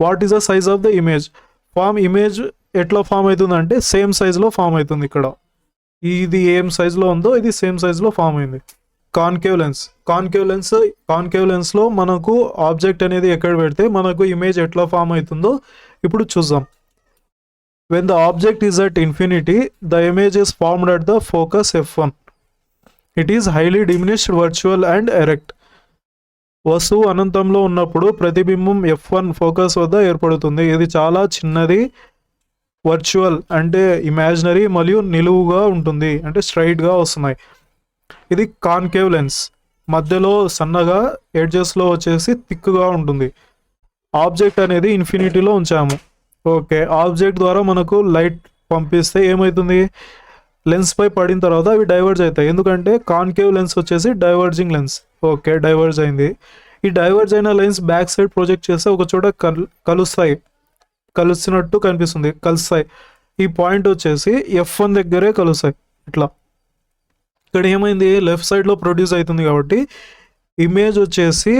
What is the size of the image? Image ఎట్లా ఫామ్ అవుతుంది అంటే సేమ్ సైజ్లో ఫామ్ అవుతుంది. ఇక్కడ ఇది ఏం సైజులో ఉందో ఇది సేమ్ సైజులో ఫామ్ అయింది. కాన్కేవ్ లెన్స్లో మనకు ఆబ్జెక్ట్ అనేది ఎక్కడ పెడితే మనకు ఇమేజ్ ఎట్లా ఫామ్ అవుతుందో ఇప్పుడు చూద్దాం. When the object is at infinity, the image is formed at the focus f1. It is highly diminished, virtual and erect. వస్తువు అనంతంలో ఉన్నప్పుడు ప్రతిబింబం f1 ఫోకస్ వద్ద ఏర్పడుతుంది. ఇది చాలా చిన్నది, వర్చువల్ అంటే ఇమాజినరీ మరియు నిలువుగా ఉంటుంది, అంటే స్ట్రైట్గా వస్తున్నాయి. ఇది కాన్కేవ్ లెన్స్, మధ్యలో సన్నగా, ఎడ్జెస్లో వచ్చేసి థిక్గా ఉంటుంది. ఆబ్జెక్ట్ అనేది ఇన్ఫినిటీలో ఉంచాము. ఓకే, ఆబ్జెక్ట్ ద్వారా మనకు లైట్ పంపిస్తే ఏమవుతుంది, లెన్స్ పై పడిన తర్వాత అవి డైవర్జ్ అవుతాయి. ఎందుకంటే కాన్కేవ్ లెన్స్ వచ్చేసి డైవర్జింగ్ లెన్స్. ఓకే, డైవర్జ్ అయింది. ఈ డైవర్జ్ అయిన లెన్స్ బ్యాక్ సైడ్ ప్రొజెక్ట్ చేస్తే ఒక చోట కలుస్తున్నట్టు కనిపిస్తుంది, కలుస్తాయి. ఈ పాయింట్ వచ్చేసి f1 దగ్గరే కలుస్తాయి. ఇట్లా ఇక్కడ ఏమైంది, లెఫ్ట్ సైడ్లో ప్రొడ్యూస్ అవుతుంది కాబట్టి ఇమేజ్ వచ్చేసి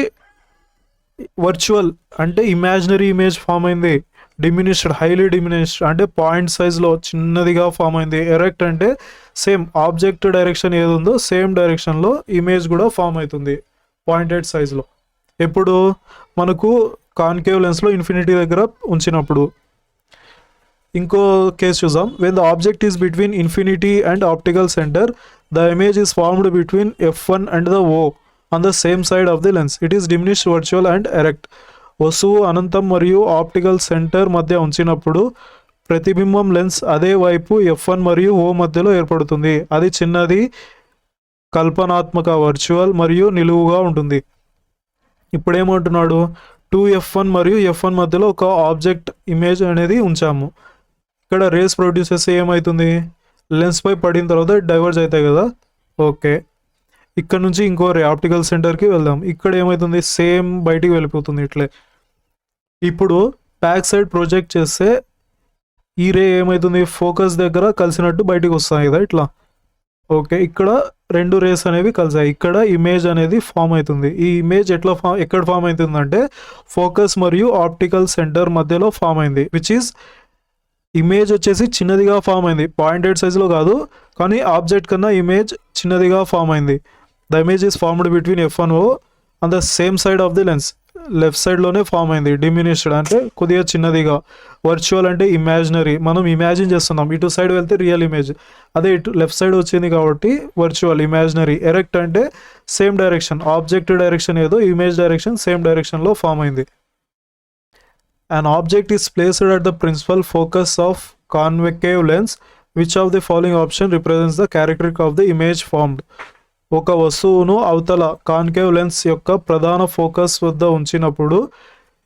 వర్చువల్ అంటే ఇమాజినరీ ఇమేజ్ ఫామ్ అయింది. డిమినిష్డ్, హైలీ డిమినిష్డ్ అంటే పాయింట్ సైజ్లో చిన్నదిగా ఫామ్ అయింది. ఎరెక్ట్ అంటే సేమ్ ఆబ్జెక్ట్ డైరెక్షన్ ఏది ఉందో సేమ్ డైరెక్షన్లో ఇమేజ్ కూడా ఫామ్ అవుతుంది పాయింటెడ్ సైజ్లో. ఎప్పుడు మనకు కాన్కేవ్ లెన్స్లో ఇన్ఫినిటీ దగ్గర ఉంచినప్పుడు. ఇంకో కేసు చూద్దాం. When the object is between infinity and optical centre, the image is formed between f1 and the O on the same side of the lens. It is diminished, virtual and erect. వస్తువు అనంతం మరియు optical centre మధ్య ఉంచినప్పుడు ప్రతిబింబం lens అదే వైపు f1 మరియు O మధ్యలో ఏర్పడుతుంది. అది చిన్నది, కల్పనాత్మక, వర్చువల్ మరియు నిలువుగా ఉంటుంది. ఇప్పుడు ఏమంటున్నాడు, 2f1 మరియు f1 మధ్యలో ఒక ఆబ్జెక్ట్ ఇమేజ్ అనేది ఉంచాము. ఇక్కడ రేస్ ప్రొడ్యూస్ చేస్తే ఏమవుతుంది, లెన్స్ పై పడిన తర్వాత డైవర్జ్ అవుతాయి కదా. ఓకే, ఇక్కడ నుంచి ఇంకో రే ఆప్టికల్ సెంటర్కి వెళ్దాం. ఇక్కడ ఏమవుతుంది, సేమ్ బయటికి వెళ్ళిపోతుంది ఇట్లే. ఇప్పుడు బ్యాక్ సైడ్ ప్రొజెక్ట్ చేస్తే ఈ రే ఏమవుతుంది, ఫోకస్ దగ్గర కలిసినట్టు బయటికి వస్తాయి కదా ఇట్లా. ఓకే, ఇక్కడ రెండు రేస్ అనేవి కలిసాయి, ఇక్కడ ఇమేజ్ అనేది ఫామ్ అవుతుంది. ఈ ఇమేజ్ ఎక్కడ ఫామ్ అవుతుందంటే ఫోకస్ మరియు ఆప్టికల్ సెంటర్ మధ్యలో ఫామ్ అయింది. విచ్ ఈస్ ఇమేజ్ వచ్చేసి చిన్నదిగా ఫామ్ అయింది, పాయింటెడ్ సైజ్లో కాదు, కానీ ఆబ్జెక్ట్ కన్నా ఇమేజ్ చిన్నదిగా ఫామ్ అయింది. The image is formed between f1 O on the same side of the lens. Left సైడ్లోనే ఫామ్ అయింది. డిమినిష్డ్ అంటే కొద్దిగా చిన్నదిగా. వర్చువల్ అంటే ఇమాజినరీ, మనం ఇమాజిన్ చేస్తున్నాం. ఇటు సైడ్ వెళ్తే రియల్ ఇమేజ్, అదే ఇటు లెఫ్ట్ సైడ్ వచ్చింది కాబట్టి వర్చువల్, ఇమాజినరీ. ఎరెక్ట్ అంటే సేమ్ డైరెక్షన్, ఆబ్జెక్ట్ డైరెక్షన్ ఏదో ఇమేజ్ డైరెక్షన్ సేమ్ డైరెక్షన్లో ఫామ్ అయింది. An object is placed at the principal focus of concave lens. Which of the following option represents the characteristic of the image formed? ఒక వస్తువును అవతల concave lens యొక్క ప్రధాన focus వద్ద ఉంచినప్పుడు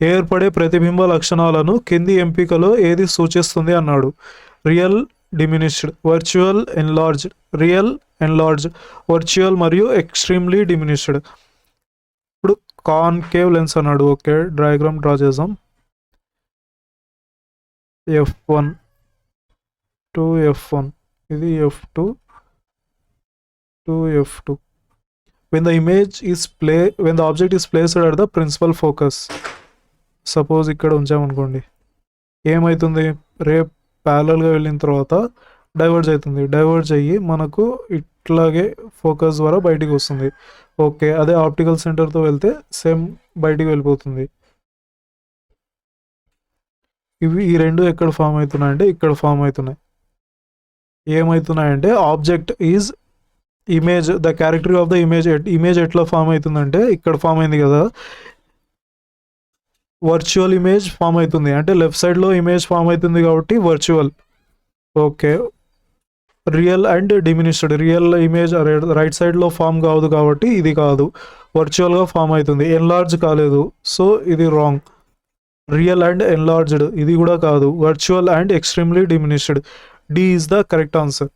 ఏర్పడే ప్రతిబింబ లక్షణాలను కింది ఎంపికలో ఏది సూచిస్తుంది అన్నాడు. Real, diminished, virtual, enlarged. Real, enlarged, virtual మరియు ఎక్స్ట్రీమ్లీ డిమినిష్డ్. ఇప్పుడు కాన్కేవ్ లెన్స్ అన్నాడు. ఓకే, డయాగ్రామ్ డ్రా చేద్దాం. f1 to f1, ఇది f2 to f2. when the object is placed at the principal focus, suppose ఇక్కడ ఉంచామనుకోండి, ఏమవుతుంది, రే ప్యారలల్గా వెళ్ళిన తర్వాత డైవర్జ్ అవుతుంది. డైవర్జ్ అయ్యి మనకు ఇట్లాగే ఫోకస్ ద్వారా బయటికి వస్తుంది. ఓకే, అదే ఆప్టికల్ సెంటర్తో వెళ్తే సేమ్ బయటికి వెళ్ళిపోతుంది. ఈ రెండు ఎక్కడ ఫామ్ అవుతున్నాయంటే ఇక్కడ ఫామ్ అవుతున్నాయి. ఏమవుతున్నాయంటే object is image, the character of the image ఎట్లా ఫామ్ అవుతుందంటే ఇక్కడ ఫామ్ అయింది కదా, వర్చువల్ ఇమేజ్ ఫామ్ అవుతుంది. అంటే లెఫ్ట్ సైడ్లో ఇమేజ్ ఫామ్ అవుతుంది కాబట్టి virtual. Okay, real and diminished, real image right సైడ్లో ఫామ్ కాదు కాబట్టి ఇది కాదు, వర్చువల్గా ఫామ్ అవుతుంది. ఎన్లార్జ్ కాలేదు, సో ఇది రాంగ్. రియల్ అండ్ ఎన్లార్జ్డ్, ఇది కూడా కాదు. Virtual and extremely diminished, D is the correct answer.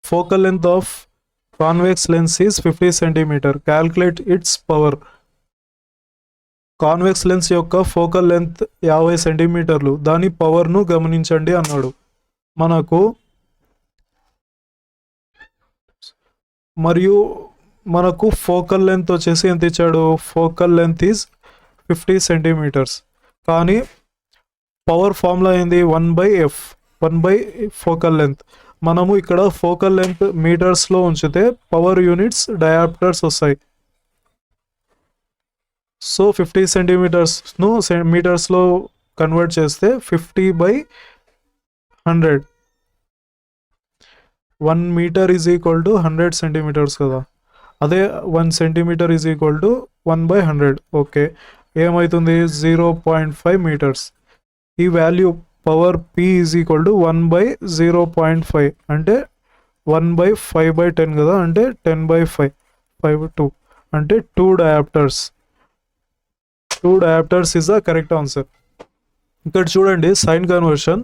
Focal length of convex lens is 50 cm. Calculate its power. Convex lens యొక్క ఫోకల్ లెంత్ 50 సెంటీమీటర్లు, దాని పవర్ను గమనించండి అన్నాడు. మనకు ఫోకల్ లెంత్ వచ్చేసి ఎంత ఇచ్చాడు, ఫోకల్ లెంత్ ఈజ్ 50 సెంటీమీటర్స్. కానీ పవర్ ఫార్ములా ఏంది 1/f, 1 ఫోకల్ లెంత్. మనము ఇక్కడ ఫోకల్ లెంత్ మీటర్స్లో ఉంచితే పవర్ యూనిట్స్ డయాప్టర్స్ వస్తాయి. సో 50 సెంటీమీటర్స్ను మీటర్స్లో కన్వర్ట్ చేస్తే 50/100. 1 metre is equal to 100 centimetres కదా. అదే 1 centimetre is equal to 1/100. Okay, ఏమవుతుంది 0.5 మీటర్స్. ఈ value power P is equal to 1/0.5 అంటే 1/5/10 కదా, అంటే 10/5, 5/2 అంటే 2 dioptres. 2 dioptres is the correct answer. ఇక్కడ చూడండి సైన్ కన్వర్షన్.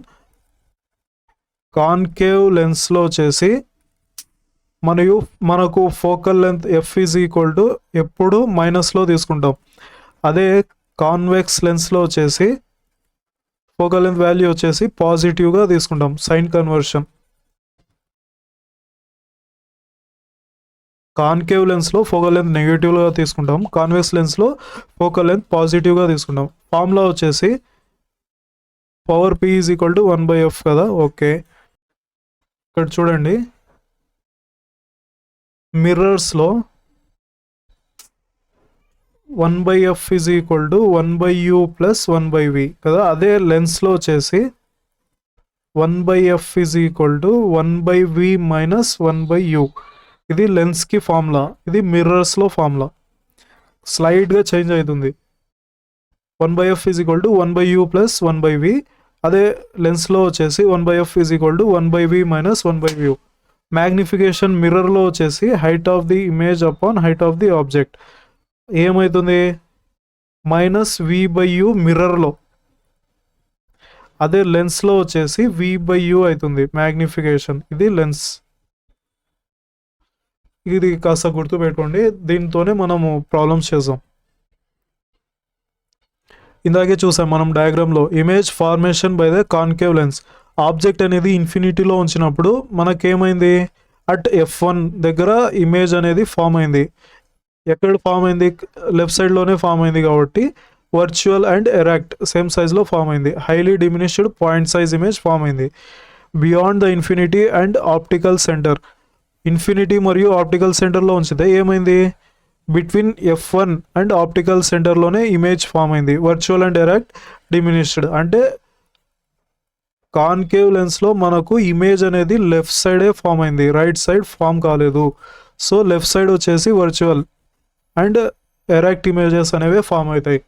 కాన్కేవ్ లెన్స్లో వచ్చేసి మనకు focal length F is equal to ఎప్పుడు మైనస్లో తీసుకుంటాం. అదే కాన్వెక్స్ లెన్స్లో వచ్చేసి ఫోకల్ లెంత్ వాల్యూ వచ్చేసి పాజిటివ్గా తీసుకుంటాం. Sign conversion. కాన్కేవ్ లెన్స్లో ఫోకల్ లెంత్ నెగిటివ్గా తీసుకుంటాం, కాన్వెక్స్ లెన్స్లో ఫోకల్ లెంత్ పాజిటివ్గా తీసుకుంటాం. ఫార్ములా వచ్చేసి power P is equal to 1/f కదా. ఓకే, ఇక్కడ చూడండి మిర్రర్స్లో 1/f is equal to 1/u plus 1/v కదా. అదే లెన్స్లో వచ్చేసి 1/f is equal to 1/v minus 1/u. ఇది లెన్స్కి ఫార్ములా, ఇది మిర్రర్స్లో ఫార్ములా. స్లైడ్గా చేంజ్ అవుతుంది. 1/f is equal to 1/u plus 1/v. అదే లెన్స్లో వచ్చేసి 1/f is equal to 1/v minus 1/u. Magnification మిర్రర్లో వచ్చేసి height of the image upon height of the object ఏమవుతుంది -v/u మిర్రర్లో. అదే లెన్స్లో వచ్చేసి v/u అవుతుంది మ్యాగ్నిఫికేషన్. ఇది లెన్స్. ఇది కాస్త గుర్తుపెట్టుకోండి, దీంతోనే మనము ప్రాబ్లమ్స్ చేసాం. ఇందాకే చూసాం మనం డయాగ్రామ్లో image formation by the concave lens. Object అనేది ఇన్ఫినిటీలో ఉంచినప్పుడు మనకేమైంది, అట్ f1 దగ్గర ఇమేజ్ అనేది ఫామ్ అయింది. ఎక్కడ ఫామ్ అయింది, లెఫ్ట్ సైడ్లోనే ఫామ్ అయింది కాబట్టి వర్చువల్ అండ్ ఎరాక్ట్ సేమ్ సైజ్లో ఫామ్ అయింది. Highly diminished point size image form అయింది. Beyond the infinity and optical center, infinity మరియు ఆప్టికల్ సెంటర్లో ఉంచితే ఏమైంది, బిట్వీన్ f1 అండ్ ఆప్టికల్ సెంటర్లోనే ఇమేజ్ ఫామ్ అయింది. వర్చువల్ అండ్ ఎరాక్ట్ డిమినిష్డ్ అంటే కాన్కేవ్ లెన్స్లో మనకు ఇమేజ్ అనేది లెఫ్ట్ సైడే ఫామ్ అయింది, రైట్ సైడ్ ఫామ్ కాలేదు. సో లెఫ్ట్ సైడ్ వచ్చేసి వర్చువల్ అండ్ ఎరాక్ట్ ఇమేజెస్ అనేవి ఫామ్ అవుతాయి.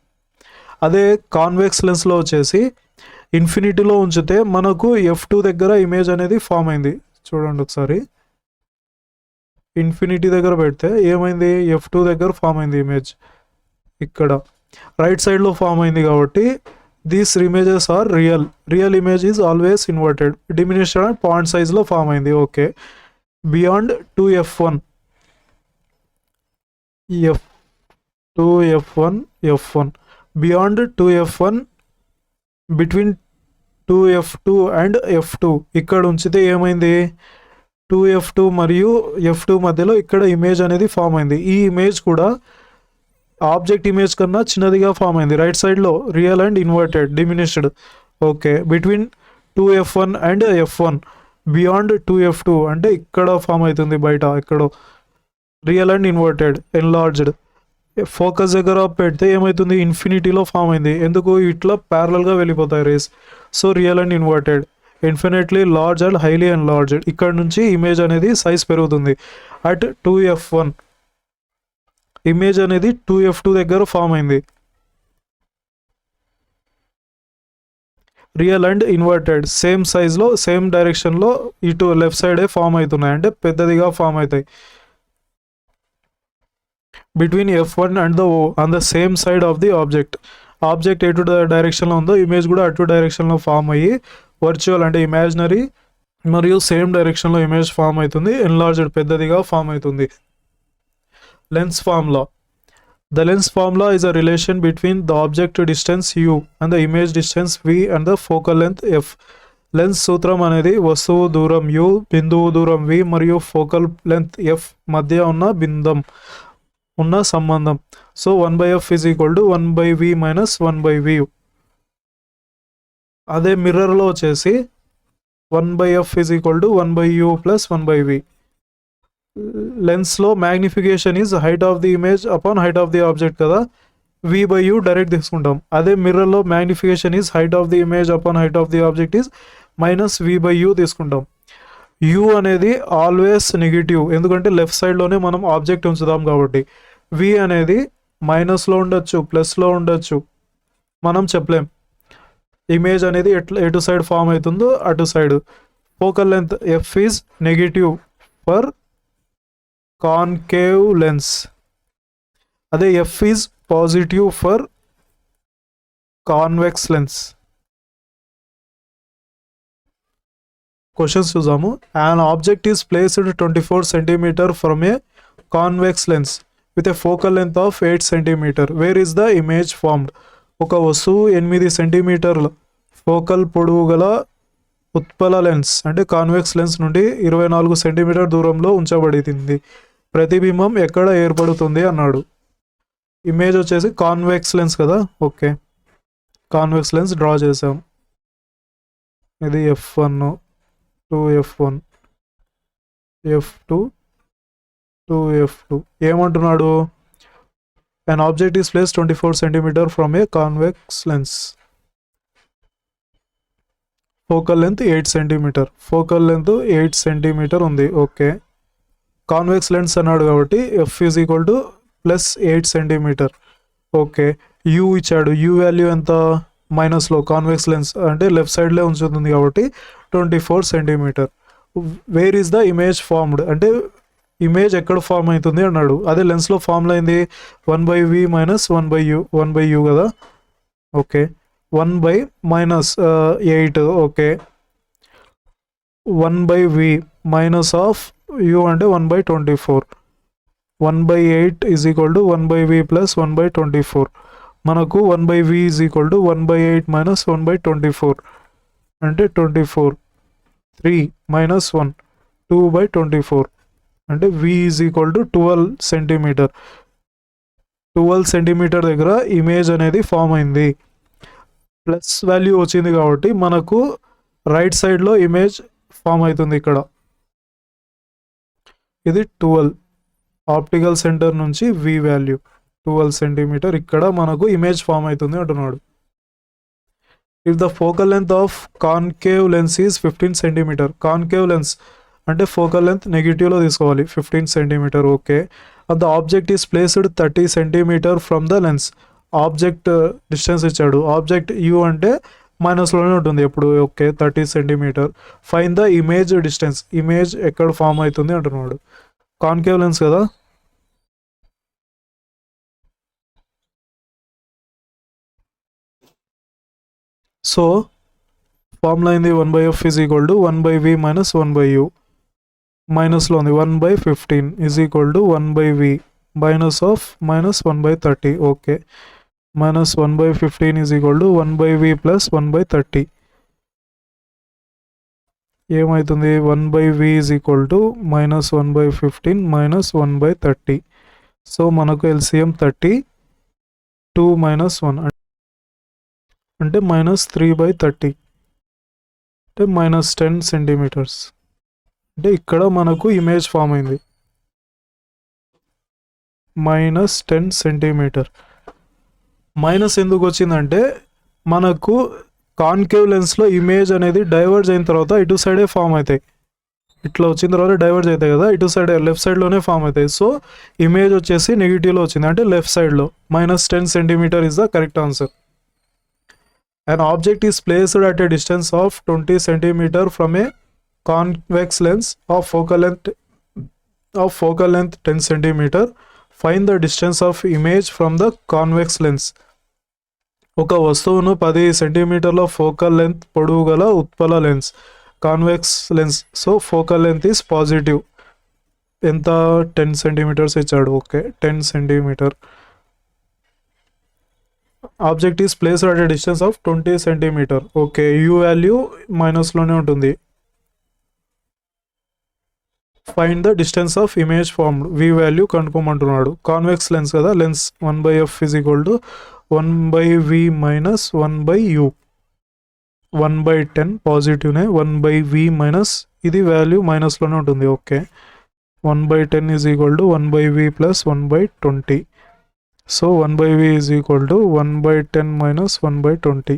అదే కాన్వెక్స్ లెన్స్లో వచ్చేసి ఇన్ఫినిటీలో ఉంచితే మనకు f2 దగ్గర ఇమేజ్ అనేది ఫామ్ అయింది. చూడండి ఒకసారి, ఇన్ఫినిటీ దగ్గర పెడితే ఏమైంది, f2 దగ్గర ఫామ్ అయింది ఇమేజ్. ఇక్కడ రైట్ సైడ్లో ఫామ్ అయింది కాబట్టి these images are real. Real image is always inverted. Diminished and point సైజ్లో ఫామ్ అయింది. Okay, beyond 2f1, f1 beyond 2f1 బిట్వీన్ 2f2 అండ్ f2 ఇక్కడ ఉంచితే ఏమైంది, 2f2 మరియు f2 మధ్యలో ఇక్కడ ఇమేజ్ అనేది ఫామ్ అయింది. ఈ ఇమేజ్ కూడా ఆబ్జెక్ట్ ఇమేజ్ కన్నా చిన్నదిగా ఫామ్ అయింది. రైట్ సైడ్లో real and inverted diminished. Okay, between 2f1 and f1 beyond 2f2 అంటే ఇక్కడ ఫామ్ అవుతుంది, బయట ఎక్కడో real and inverted enlarged. Focus దగ్గర పెడితే ఏమవుతుంది, ఇన్ఫినిటీలో ఫామ్ అయింది. ఎందుకు, ఇట్లా ప్యారలల్గా వెళ్ళిపోతాయి rays. So real and inverted, infinitely large and highly enlarged. ఇక్కడ నుంచి ఇమేజ్ అనేది సైజ్ పెరుగుతుంది. అట్ 2f1 ఇమేజ్ అనేది 2f2 దగ్గర ఫామ్ అయింది. రియల్ అండ్ ఇన్వర్టెడ్ సేమ్ సైజ్లో సేమ్ డైరెక్షన్లో ఇటు లెఫ్ట్ సైడే ఫామ్ అవుతున్నాయి, అంటే పెద్దదిగా ఫామ్ అవుతాయి. Between f1 and on the same side of the object. Object ఎటు డైరెక్షన్లో ఉందో ఇమేజ్ కూడా అటు డైరెక్షన్లో ఫామ్ అయ్యి వర్చువల్ అంటే ఇమాజినరీ మరియు సేమ్ డైరెక్షన్లో ఇమేజ్ ఫామ్ అవుతుంది. ఎన్లార్జ్డ్ పెద్దదిగా ఫామ్ అవుతుంది. Lens formula. The lens formula is a relation between the object distance u and the image distance v and the focal length f. Lens సూత్రం అనేది వస్తువు దూరం u, బిందువు దూరం v మరియు ఫోకల్ లెంత్ f మధ్య ఉన్న సంబంధం. So 1/f is equal to 1/v minus 1/v. అదే మిర్రర్లో వచ్చేసి 1/f is equal to 1/u plus 1/v. లెన్స్లో magnification is height of the image upon height of the object కదా, v/u డైరెక్ట్ తీసుకుంటాం. అదే మిర్రర్లో magnification is height of the image upon height of the object is minus v/u తీసుకుంటాం. u అనేది always negative, ఎందుకంటే left సైడ్లోనే మనం object ఉంచుదాం కాబట్టి. v అనేది మైనస్లో ఉండొచ్చు, ప్లస్లో ఉండొచ్చు, మనం చెప్పలేం. ఇమేజ్ అనేది ఎటు సైడ్ ఫామ్ అవుతుందో అటు side. Focal length f is negative for concave lens, అదే f is positive for convex lens. Questions చూద్దాము. an object is placed 24 cm from a convex lens with a focal length of 8 cm. Where is the image formed? ఒక వస్తువు 8 సెంటీమీటర్ల focal పొడవు గల ఉత్పల lens అంటే convex lens నుండి 24 centimetre దూరంలో ఉంచబడింది. ప్రతిబింబం ఎక్కడ ఏర్పడుతుంది అన్నాడు. ఇమేజ్ వచ్చేసి కాన్వెక్స్ లెన్స్ కదా, ఓకే. కాన్వెక్స్ లెన్స్ డ్రా చేసాం. ఇది f1, 2f1, f2, 2f2. ఏమంటున్నాడు? an object is placed 24 cm from a convex lens. Focal length 8 centimetre, focal length 8 centimetre ఉంది, ఓకే. కాన్వెక్స్ లెన్స్ అన్నాడు కాబట్టి f is equal to plus 8 centimetre, okay. u ఇచ్చాడు, u value ఎంత? మైనస్లో. Convex lens అంటే left సైడ్లో ఉంచుతుంది కాబట్టి 24 centimetre. Where is the image formed అంటే ఇమేజ్ ఎక్కడ ఫామ్ అవుతుంది అన్నాడు. అదే లెన్స్లో ఫామ్ అయింది 1/v మైనస్ 1/u కదా, okay. 1 minus 8, okay. 1/v minus of u అంటే 1/24. 1/8 is equal to 1/v plus 1/24. మనకు 1/v is equal to 1/8 minus 1/24 అంటే 24. 3 మైనస్ 1 2/24 అంటే v is equal to 12 centimetre. 12 centimetre దగ్గర ఇమేజ్ అనేది ఫామ్ అయింది. ప్లస్ వాల్యూ వచ్చింది కాబట్టి మనకు రైట్ సైడ్లో ఇమేజ్ ఫామ్ అవుతుంది. ఇక్కడ ఇది 12 ఆప్టికల్ సెంటర్ నుంచి v వాల్యూ 12 సెంటీమీటర్, ఇక్కడ మనకు ఇమేజ్ ఫామ్ అవుతుంది అంటున్నాడు. If the focal length of concave lens is 15 centimetre. Concave lens అంటే ఫోకల్ లెంత్ నెగిటివ్లో తీసుకోవాలి, 15 centimetre, okay. The object is placed 30 centimetre from the lens. Object distance ఇచ్చాడు, object u అంటే మైనస్లోనే ఉంటుంది ఎప్పుడు, okay. 30 centimetre. Find the image distance, image ఎక్కడ form అవుతుంది అంటున్నాడు. కాన్కేవ్ లెన్స్ కదా, సో ఫార్ములా అయింది 1/f is equal to 1/v minus 1/u. మైనస్లో ఉంది 1/15 is equal to 1/v minus of minus 1/30, okay. Minus 1/15 is equal to 1/v plus 1/30. ఏమవుతుంది? 1/v is equal to minus 1/15 minus 1/30. So మనకు LCM 30, 2 minus 1 అంటే minus 3/30 అంటే minus 10 centimetres. అంటే ఇక్కడ మనకు image form అయింది minus 10 centimetre. Minus ఎందుకు వచ్చిందంటే మనకు కాన్కేవ్ లెన్స్లో ఇమేజ్ అనేది డైవర్జ్ అయిన తర్వాత ఇటు సైడే ఫామ్ అవుతాయి. ఇట్లా వచ్చిన తర్వాత డైవర్జ్ అవుతాయి కదా, ఇటు సైడ్ లెఫ్ట్ సైడ్లోనే ఫామ్ అవుతాయి. సో ఇమేజ్ వచ్చేసి నెగిటివ్లో వచ్చింది అంటే లెఫ్ట్ సైడ్లో. Minus 10 centimetre is the correct answer. An object is placed at a distance of 20 cm from a convex lens of focal length 10 cm. Find the distance of image from the convex lens. ఒక వస్తువును 10 సెంటీమీటర్ల focal length పొడవు గల ఉత్పల lens, convex lens. So focal length is positive. ఎంత? 10 centimetres ఇచ్చాడు, okay. 10 centimetre. Object is placed at a distance of 20 centimetre, okay. U value మైనస్లోనే ఉంటుంది. Find the distance of image formed, v value కనుక్కోమంటున్నాడు. Convex lens కదా, lens 1/f is equal to 1/v minus 1/u. 1/10 పాజిటివ్నే 1/v minus ఇది value మైనస్లోనే ఉంటుంది. Okay, 1/10 is equal to 1/v plus 1/20. So 1/v is equal to 1/10 minus 1/20.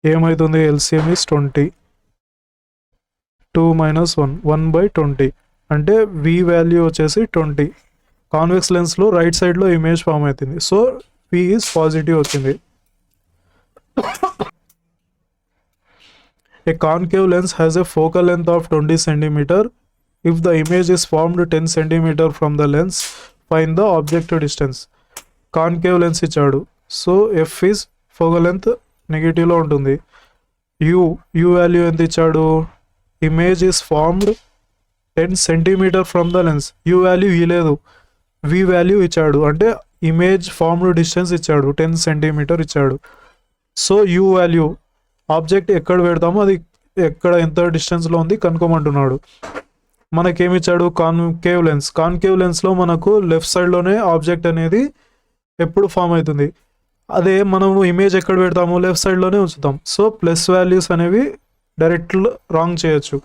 ఏమవుతుంది? LCM is 20. 2 minus 1 1/20 అంటే v value వచ్చేసి 20. Convex లెన్స్లో right సైడ్లో image form అవుతుంది. So v is positive వచ్చింది. A concave lens has a focal length of 20 cm. If the image is formed 10 cm from the lens, find the object distance. Concave lens ఇచ్చాడు. So f is focal length నెగిటివ్లో ఉంటుంది. u value ఎంత ఇచ్చాడు? Image is formed 10 cm from the lens. u value ఇవ్వలేదు, v value ఇచ్చాడు. అంటే image formed distance ఇచ్చాడు, 10 cm ఇచ్చాడు. So u value object ఎక్కడ పెడతామో అది ఎక్కడ ఎంత డిస్టెన్స్లో ఉంది కనుక్కోమంటున్నాడు. మనకేమిచ్చాడు? Concave lens. కాన్కేవ్ లెన్స్లో మనకు లెఫ్ట్ సైడ్లోనే ఆబ్జెక్ట్ అనేది ఎప్పుడు ఫామ్ అవుతుంది. అదే మనము ఇమేజ్ ఎక్కడ పెడతాము? లెఫ్ట్ సైడ్లోనే ఉంచుతాం. సో ప్లస్ వాల్యూస్ అనేవి డైరెక్ట్ రాంగ్ చేయొచ్చు.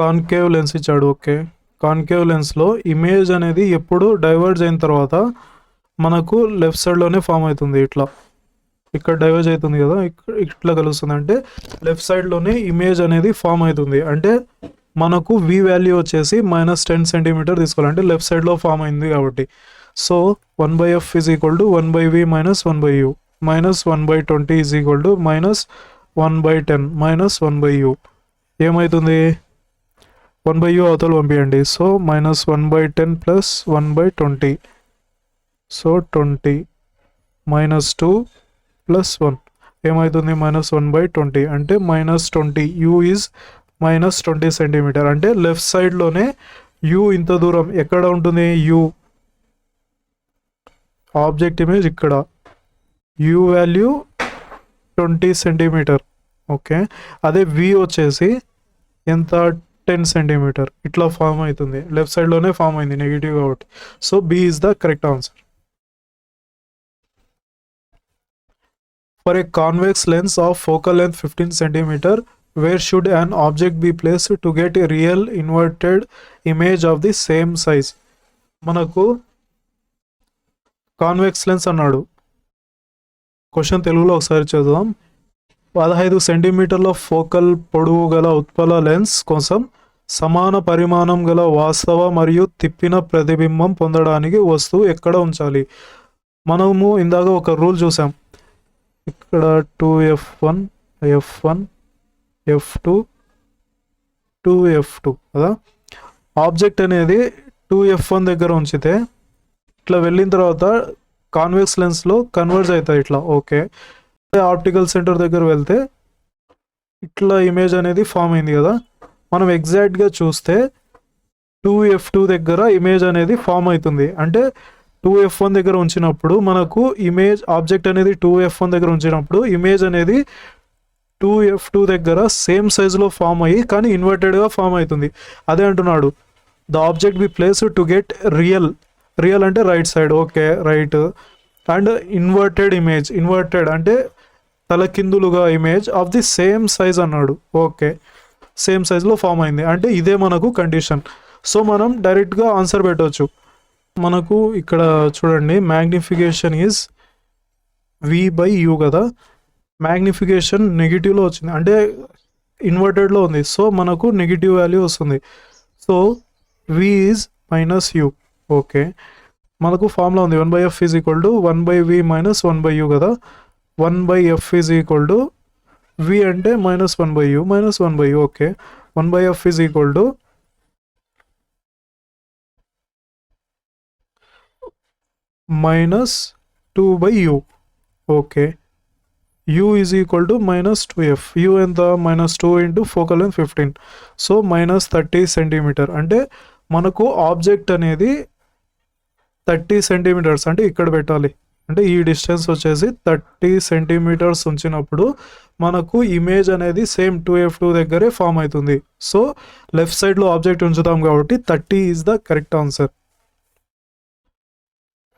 కాన్కేవ్ లెన్స్ ఇచ్చాడు. ఓకే, కాన్కేవ్ లెన్స్లో ఇమేజ్ అనేది ఎప్పుడు డైవర్జ్ అయిన తర్వాత మనకు లెఫ్ట్ సైడ్లోనే ఫామ్ అవుతుంది. ఇక్కడ డైవర్జ్ అవుతుంది కదా, ఇట్లా కలుస్తుంది. అంటే లెఫ్ట్ సైడ్లోనే ఇమేజ్ అనేది ఫామ్ అవుతుంది. అంటే మనకు v వాల్యూ వచ్చేసి -10 cm తీసుకోవాలి, అంటే లెఫ్ట్ సైడ్లో ఫామ్ అయింది కాబట్టి. So 1/f is equal to 1/v minus 1/u minus 1/20 is equal to minus 1/10 minus 1/u. ఏమవుతుంది? 1/u అవతల పంపించండి. So minus 1/10 plus 1/20. So 20 minus 2 plus 1 ఏమవుతుంది? -1/20 అంటే -20. u is -20 cm. అంటే లెఫ్ట్ సైడ్లోనే u ఇంత దూరం ఎక్కడ ఉంటుంది? u ఆబ్జెక్ట్ ఇమేజ్ ఇక్కడ, u వాల్యూ 20 cm. ఓకే, అదే v వచ్చేసి ఎంత? 10 cm. ఇట్లా ఫామ్ అవుతుంది, లెఫ్ట్ సైడ్లోనే ఫామ్ అయింది నెగిటివ్ కాబట్టి. So b is the correct answer. For a convex lens of focal length 15 cm, where should an object be placed to get a real inverted image of the same size? మనకు convex lens అన్నాడు. Question తెలుగులో ఒకసారి చదువుదాం. 15 సెంటీమీటర్ల focal పొడవు గల ఉత్పల lens కోసం సమాన పరిమాణం గల వాస్తవ మరియు తిప్పిన ప్రతిబింబం పొందడానికి వస్తువు ఎక్కడ ఉంచాలి? మనము ఇందాక ఒక రూల్ చూసాం. ఇక్కడ 2f1 f1 f2 2f2 కదా. ఆబ్జెక్ట్ అనేది 2f1 దగ్గర ఉంచితే ఇట్లా వెళ్ళిన తర్వాత కాన్వెక్స్ లెన్స్లో కన్వర్జ్ అవుతాయి ఇట్లా. ఓకే, ఆప్టికల్ సెంటర్ దగ్గర వెళ్తే ఇట్లా ఇమేజ్ అనేది ఫామ్ అయింది కదా. మనం ఎగ్జాక్ట్గా చూస్తే 2f2 దగ్గర ఇమేజ్ అనేది ఫామ్ అవుతుంది. అంటే 2f1 దగ్గర ఉంచినప్పుడు మనకు ఇమేజ్ ఆబ్జెక్ట్ అనేది 2f1 దగ్గర ఉంచినప్పుడు ఇమేజ్ అనేది 2f2 దగ్గర సేమ్ సైజులో ఫామ్ అయ్యి కానీ ఇన్వర్టెడ్గా ఫామ్ అవుతుంది. అదే అంటున్నాడు, the object be place to get real అంటే right side. Okay, right. And inverted image, inverted అంటే తలకిందులుగా image of the same size అన్నాడు. ఓకే, సేమ్ సైజులో ఫామ్ అయింది అంటే ఇదే మనకు కండిషన్. సో మనం డైరెక్ట్గా ఆన్సర్ పెట్టవచ్చు. మనకు ఇక్కడ చూడండి, మ్యాగ్నిఫికేషన్ ఈజ్ v/u కదా. మ్యాగ్నిఫికేషన్ నెగిటివ్లో వచ్చింది అంటే ఇన్వర్టెడ్లో ఉంది. సో మనకు నెగిటివ్ వాల్యూ వస్తుంది. So v is -u. Okay, మనకు ఫార్ములా ఉంది 1/f is equal to 1/v minus 1/u కదా. 1/f is equal to v అంటే -1/u minus 1/u. Okay, 1/f is equal to -2/u. Okay, u is equal to -2f. u ఎంత? -2 into focal length 15. So -30 centimetre. అంటే మనకు object అనేది 30 centimetres అంటే ఇక్కడ పెట్టాలి. అంటే ఈ డిస్టెన్స్ వచ్చేసి 30 సెంటీమీటర్స్ ఉంచినప్పుడు మనకు ఇమేజ్ అనేది సేమ్ 2f2 దగ్గరే ఫామ్ అవుతుంది. సో లెఫ్ట్ సైడ్లో ఆబ్జెక్ట్ ఉంచుతాం కాబట్టి 30 is the correct answer.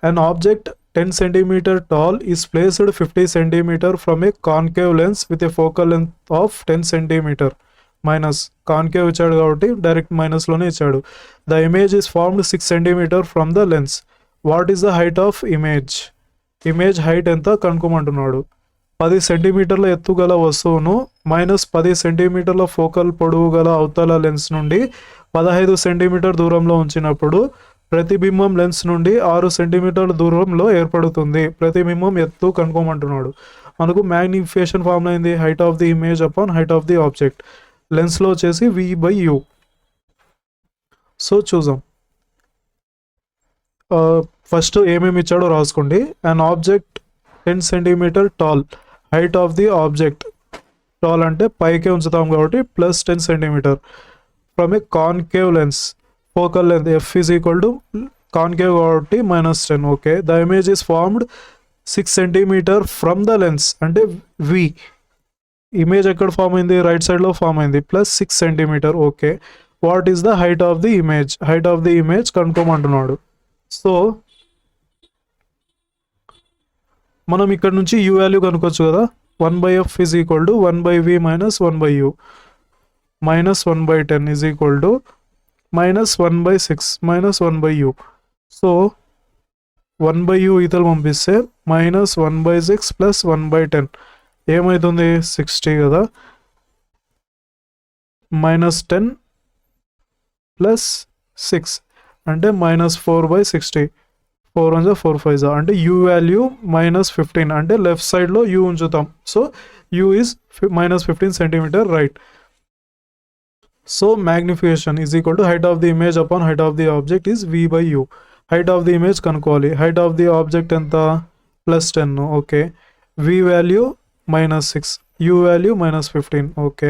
An object 10 centimeter tall is placed 50 centimeter from a concave lens with a focal length of 10 centimeter. Minus concave ఇచ్చాడు కాబట్టి డైరెక్ట్ మైనస్లోనే ఇచ్చాడు. The image is formed 6 centimetre from the lens. What is the height of image? Image height ఎంత కనుక్కోమంటున్నాడు. 10 సెంటీమీటర్ల ఎత్తు గల వస్తువును మైనస్ 10 సెంటీమీటర్ల ఫోకల్ పొడవు గల అవతల లెన్స్ నుండి 15 సెంటీమీటర్ దూరంలో ఉంచినప్పుడు ప్రతిబింబం లెన్స్ నుండి 6 సెంటీమీటర్ల దూరంలో ఏర్పడుతుంది. ప్రతిబింబం ఎత్తు కనుక్కోమంటున్నాడు. మనకు మ్యాగ్నిఫికేషన్ ఫార్ములా అయింది height of the image upon height of the object. లెన్స్లో వచ్చేసి v/u. సో చూద్దాం. ఫస్ట్ ఏమేమి ఇచ్చాడో రాసుకోండి. An object 10 centimetre tall, height of the object, tall అంటే పైకే ఉంచుతాం కాబట్టి plus 10 centimetre, from a concave lens, focal length f is equal to concave కాబట్టి -10. Okay. The image is formed 6 centimetre from the lens అంటే v. Image ఎక్కడ form అయింది? Right సైడ్లో form అయింది, plus 6 centimetre. Okay. What is the height of the image? Height of the image కనుక్కోమంటున్నాడు. So మనం ఇక్కడ నుంచి u వాల్యూ కనుక్కోవచ్చు కదా. 1/f is equal to 1/v minus 1/u. -1/10 is equal to -1/6 minus 1/u. So 1/u ఇతలు పంపిస్తే -1/6 plus 1/10 ఏమవుతుంది? 60 కదా. -10 plus 6 అంటే -4/60. 4 1 4 5 అంటే u వాల్యూ -15 అంటే లెఫ్ట్ సైడ్లో u ఉంచుతాం. So u is -15 centimetre, right. So magnification is equal to height of the image upon height of the object is v/u. Height of the image కనుక్కోవాలి. Height of the object ఎంత? +10. Okay. v value -6, u value -15. Okay.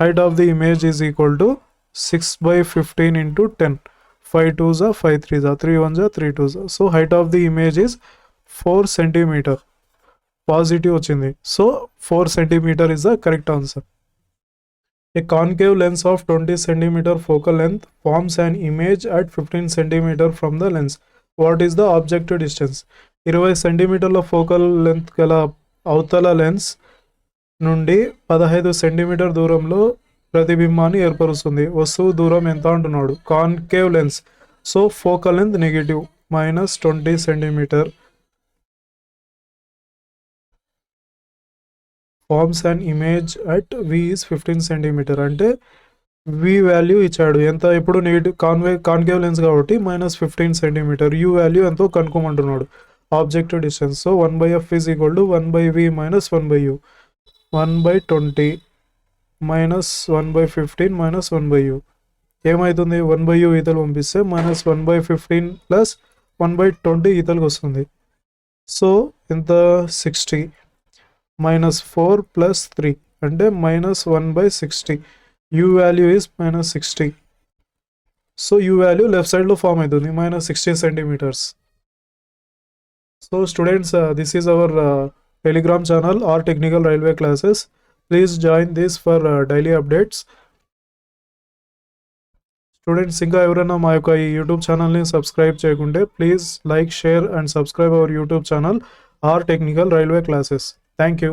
Height of the image is equal to 6/15 into 10. 5 2s 5 3s 3 1s 3 2s. So height of the image is 4 centimetre. Positive వచ్చింది. So 4 centimetre is the correct answer. A concave lens of 20 cm focal length forms an image at 15 cm from the lens. What is the objective distance? 20 సెంటీమీటర్ల focal length గల అవతల lens నుండి 15 centimetre దూరంలో ప్రతిబింబాన్ని ఏర్పరుస్తుంది. వస్తువు దూరం ఎంత అంటున్నాడు? Concave lens. So focal length negative, -20 centimetre. Forms and image at v is 15 centimetre అంటే v వాల్యూ ఇచ్చాడు ఎంత? ఇప్పుడు నెగిటివ్ కాన్కేవ్ లెన్స్ కాబట్టి -15 సెంటీమీటర్. u వాల్యూ ఎంతో కనుక్కోమంటున్నాడు. Objective distance. So 1/f is equal to 1/v minus 1/u. 1/20 -1/15 -1/u ఏమవుతుంది? 1/u ఈతలు పంపిస్తే -1/15 plus 1/20 ఈతలకు వస్తుంది. సో ఎంత? 60 -4 ప్లస్ 3 అంటే -1/60. u value is -60. So u value left సైడ్లో ఫామ్ అవుతుంది, -60 centimetres. So students, this is our Telegram channel R Technical Railway Classes. Please join this for daily updates. Students, ఇంకా ఎవరైనా మా యొక్క ఈ యూట్యూబ్ ఛానల్ని సబ్స్క్రైబ్ చేయకుంటే please like, share and subscribe our YouTube channel R Technical Railway Classes. Thank you.